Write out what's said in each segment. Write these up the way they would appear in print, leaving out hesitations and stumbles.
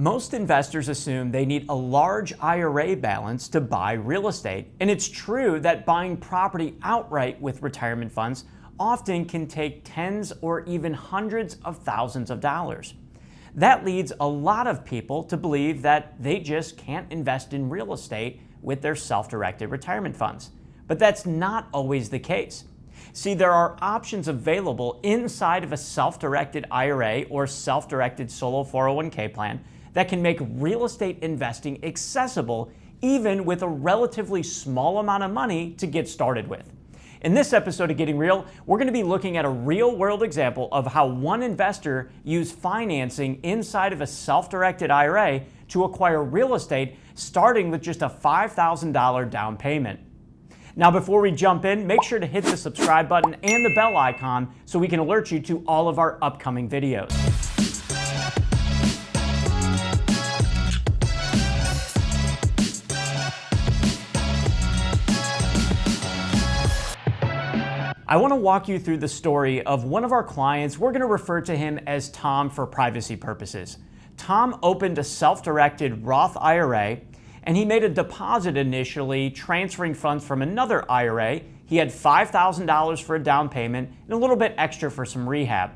Most investors assume they need a large IRA balance to buy real estate, and it's true that buying property outright with retirement funds often can take tens or even hundreds of thousands of dollars. That leads a lot of people to believe that they just can't invest in real estate with their self-directed retirement funds. But that's not always the case. See, there are options available inside of a self-directed IRA or self-directed solo 401k plan that can make real estate investing accessible even with a relatively small amount of money to get started with. In this episode of Getting Real, we're going to be looking at a real-world example of how one investor used financing inside of a self-directed IRA to acquire real estate, starting with just a $5,000 down payment. Now, before we jump in, make sure to hit the subscribe button and the bell icon so we can alert you to all of our upcoming videos. I want to walk you through the story of one of our clients. We're going to refer to him as Tom for privacy purposes. Tom opened a self-directed Roth IRA, and he made a deposit initially, transferring funds from another IRA. He had $5,000 for a down payment and a little bit extra for some rehab.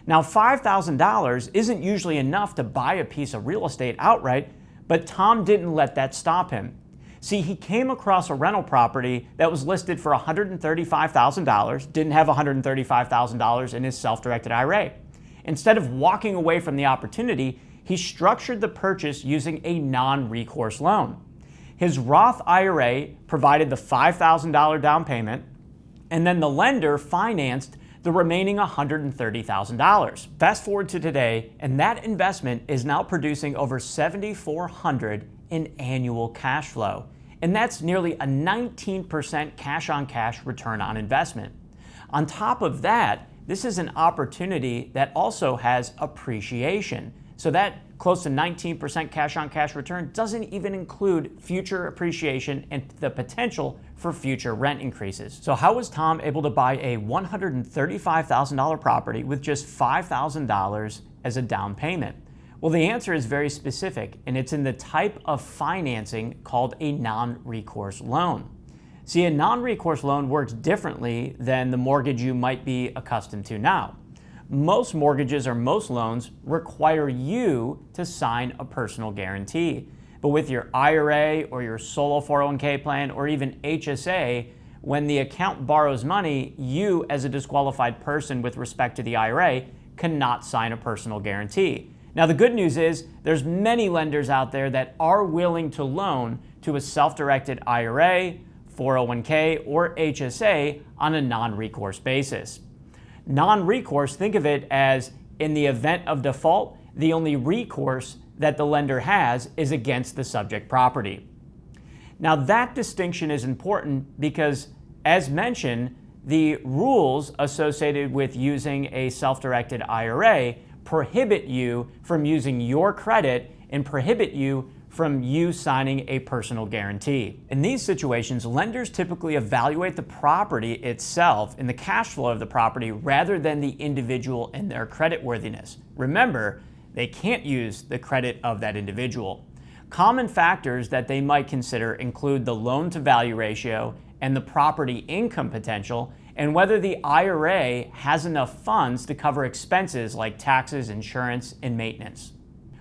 Now, $5,000 isn't usually enough to buy a piece of real estate outright, but Tom didn't let that stop him. See, he came across a rental property that was listed for $135,000, didn't have $135,000 in his self-directed IRA. Instead of walking away from the opportunity, he structured the purchase using a non-recourse loan. His Roth IRA provided the $5,000 down payment, and then the lender financed the remaining $130,000. Fast forward to today, and that investment is now producing over $7,400 in annual cash flow. And that's nearly a 19% cash-on-cash return on investment. On top of that, this is an opportunity that also has appreciation. So that close to 19% cash-on-cash return doesn't even include future appreciation and the potential for future rent increases. So how was Tom able to buy a $135,000 property with just $5,000 as a down payment? Well, the answer is very specific, and it's in the type of financing called a non-recourse loan. See, a non-recourse loan works differently than the mortgage you might be accustomed to now. Most mortgages or most loans require you to sign a personal guarantee. But with your IRA or your solo 401k plan or even HSA, when the account borrows money, you as a disqualified person with respect to the IRA cannot sign a personal guarantee. Now, the good news is there's many lenders out there that are willing to loan to a self-directed IRA, 401k, or HSA on a non-recourse basis. Non-recourse, think of it as in the event of default, the only recourse that the lender has is against the subject property. Now, that distinction is important because, as mentioned, the rules associated with using a self-directed IRA prohibit you from using your credit and prohibit you from you signing a personal guarantee. In these situations, lenders typically evaluate the property itself and the cash flow of the property rather than the individual and their creditworthiness. Remember, they can't use the credit of that individual. Common factors that they might consider include the loan-to-value ratio and the property income potential, and whether the IRA has enough funds to cover expenses like taxes, insurance, and maintenance.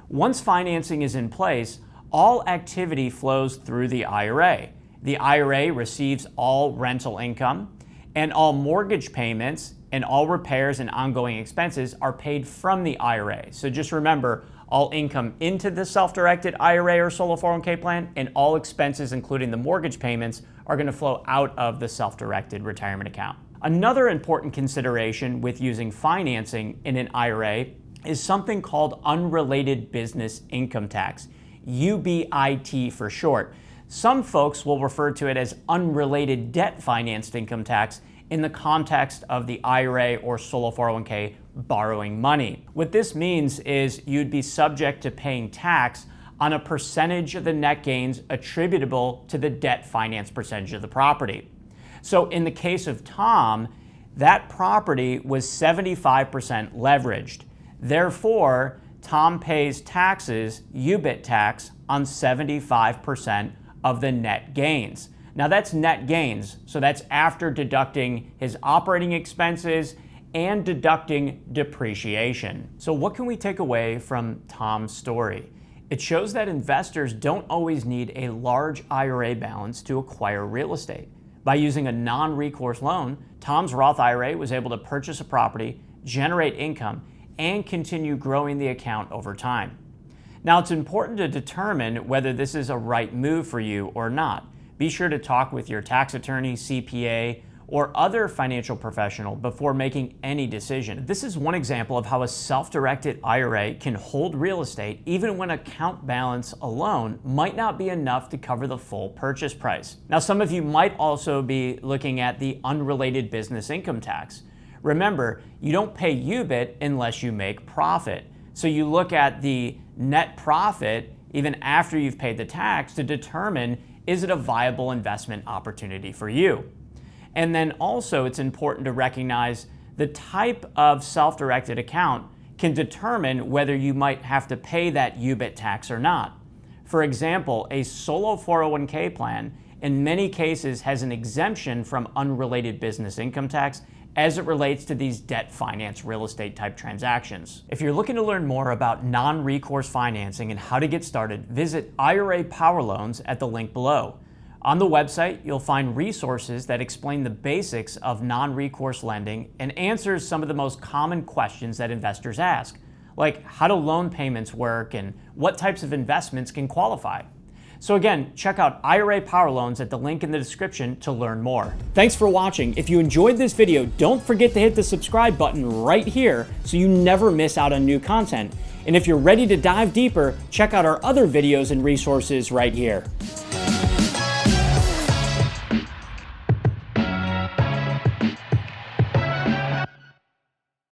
Once financing is in place, all activity flows through the IRA. The IRA receives all rental income, and all mortgage payments and all repairs and ongoing expenses are paid from the IRA. So just remember, all income into the self-directed IRA or solo 401k plan and all expenses, including the mortgage payments, are going to flow out of the self-directed retirement account. Another important consideration with using financing in an IRA is something called unrelated business income tax, UBIT for short. Some folks will refer to it as unrelated debt financed income tax in the context of the IRA or solo 401k borrowing money. What this means is you'd be subject to paying tax on a percentage of the net gains attributable to the debt finance percentage of the property. So in the case of Tom, that property was 75% leveraged. Therefore, Tom pays taxes, UBIT tax, on 75% of the net gains. Now that's net gains, so that's after deducting his operating expenses and deducting depreciation. So what can we take away from Tom's story? It shows that investors don't always need a large IRA balance to acquire real estate. By using a non-recourse loan, Tom's Roth IRA was able to purchase a property, generate income, and continue growing the account over time. Now, it's important to determine whether this is a right move for you or not. Be sure to talk with your tax attorney, CPA, or other financial professional before making any decision. This is one example of how a self-directed IRA can hold real estate even when account balance alone might not be enough to cover the full purchase price. Now, some of you might also be looking at the unrelated business income tax. Remember, you don't pay UBIT unless you make profit. So you look at the net profit even after you've paid the tax to determine, is it a viable investment opportunity for you? And then also it's important to recognize the type of self-directed account can determine whether you might have to pay that UBIT tax or not. For example, a solo 401k plan in many cases has an exemption from unrelated business income tax as it relates to these debt finance real estate type transactions. If you're looking to learn more about non-recourse financing and how to get started, visit IRA Power Loans at the link below. On the website, you'll find resources that explain the basics of non-recourse lending and answers some of the most common questions that investors ask, like how do loan payments work and what types of investments can qualify. So again, check out IRA Power Loans at the link in the description to learn more. Thanks for watching. If you enjoyed this video, don't forget to hit the subscribe button right here so you never miss out on new content. And if you're ready to dive deeper, check out our other videos and resources right here.